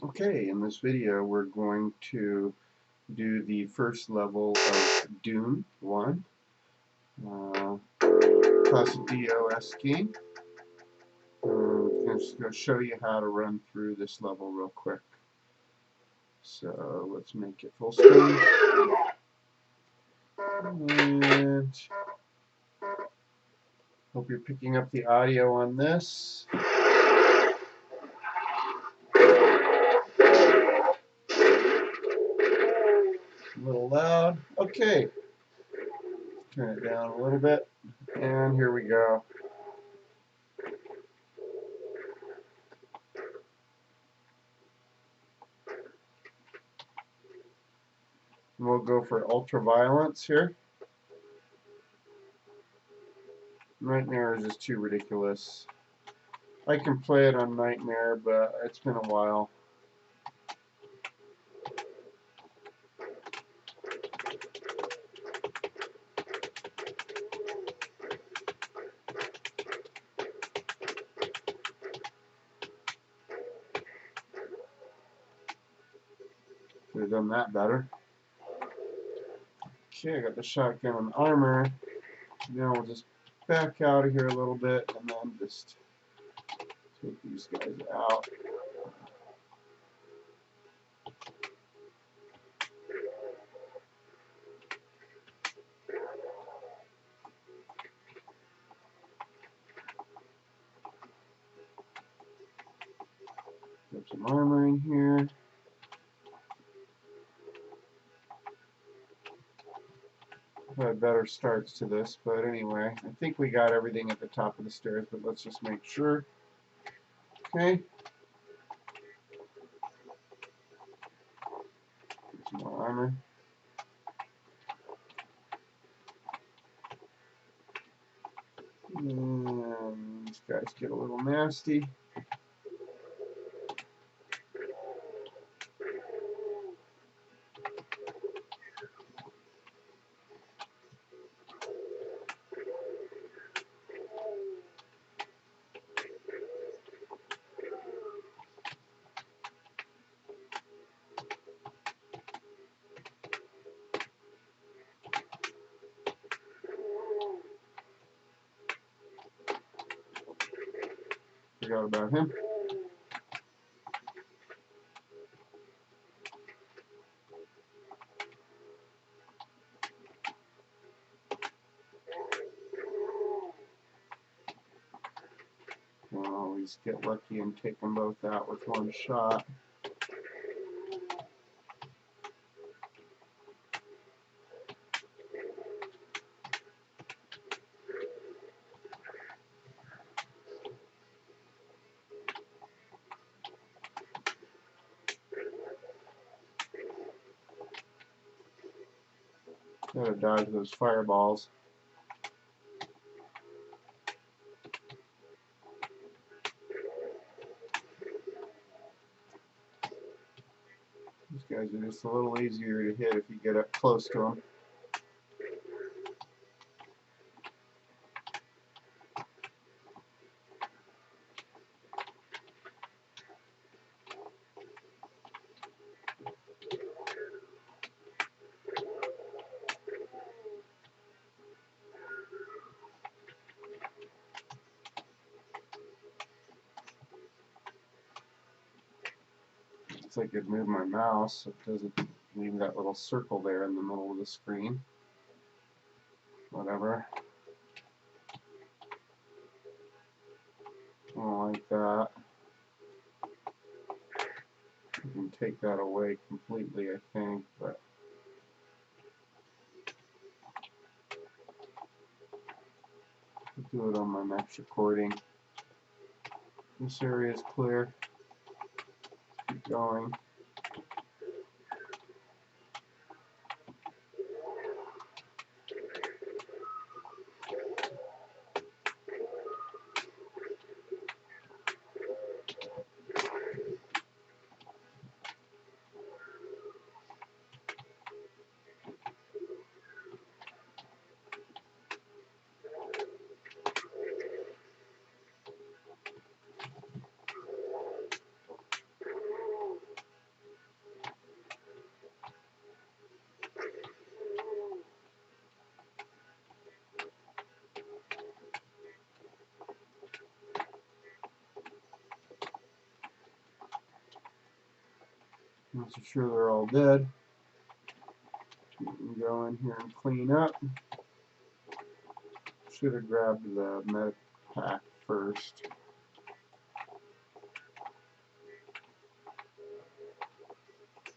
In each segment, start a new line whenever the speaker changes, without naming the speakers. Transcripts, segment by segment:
Okay, in this video we're going to do the first level of Dune 1, classic DOS game. I'm just going to show you how to run through this level real quick. So let's make it full screen. And hope you're picking up the audio on this. A little loud. Okay. Turn it down a little bit. And here we go. And we'll go for ultra-violence here. Nightmare is just too ridiculous. I can play it on Nightmare, but it's been a while. Could have done that better. Okay, I got the shotgun and armor. Now we'll just back out of here a little bit and then just take these guys out. Put some armor in here. Had better starts to this, but anyway, I think we got everything at the top of the stairs, but let's just make sure. Okay. Get some more armor. And these guys get a little nasty. Forgot about him. We'll always get lucky and take them both out with one shot. Gotta dodge those fireballs. These guys are just a little easier to hit if you get up close to them. It's like I'd move my mouse so it doesn't leave that little circle there in the middle of the screen. Whatever. I don't like that. You can take that away completely, I think, but I'll do it on my next recording. This area is clear. Keep going. Once you're sure they're all dead, you can go in here and clean up. Should have grabbed the med pack first.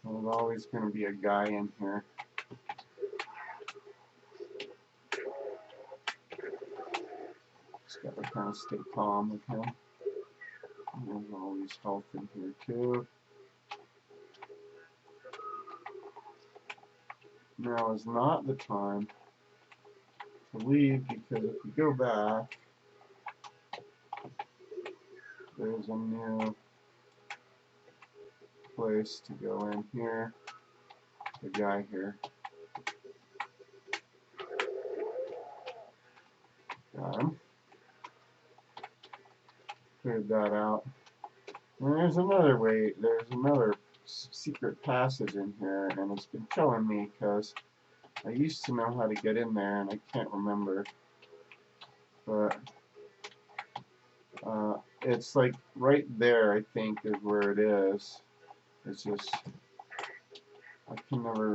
There's always going to be a guy in here. Just got to kind of stay calm with him. There's always health in here too. Now is not the time to leave, because if we go back, there's a new place to go in here. The guy here. Got him. Cleared that out. And there's another way, there's another secret passage in here, and it's been killing me because I used to know how to get in there and I can't remember. But it's like right there, I think, is where it is. It's just, I can never,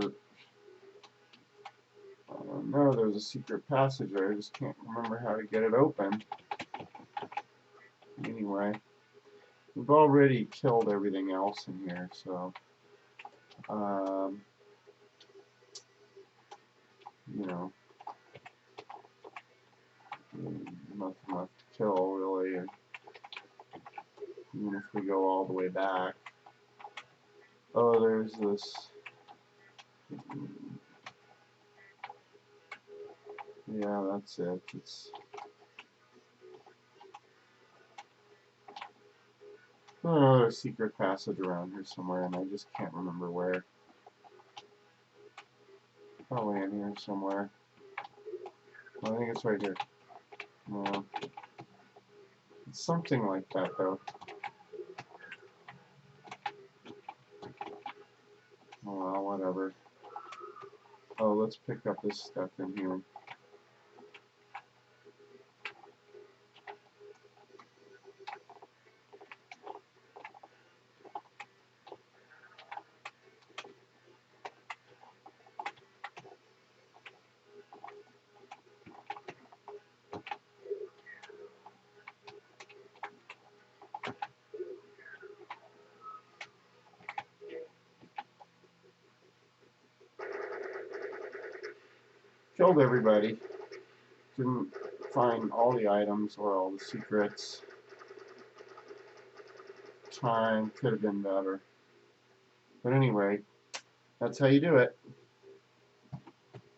know there's a secret passage there, I just can't remember how to get it open. Anyway, we've already killed everything else in here, so, you know, nothing left to kill, really, even if we go all the way back. Oh, there's this, yeah, that's it. It's another secret passage around here somewhere, and I just can't remember where. Probably in here somewhere. Well, I think it's right here. No. It's something like that, though. Oh well, whatever. Oh, let's pick up this stuff in here. Killed everybody. Didn't find all the items or all the secrets. Time could have been better. But anyway, that's how you do it.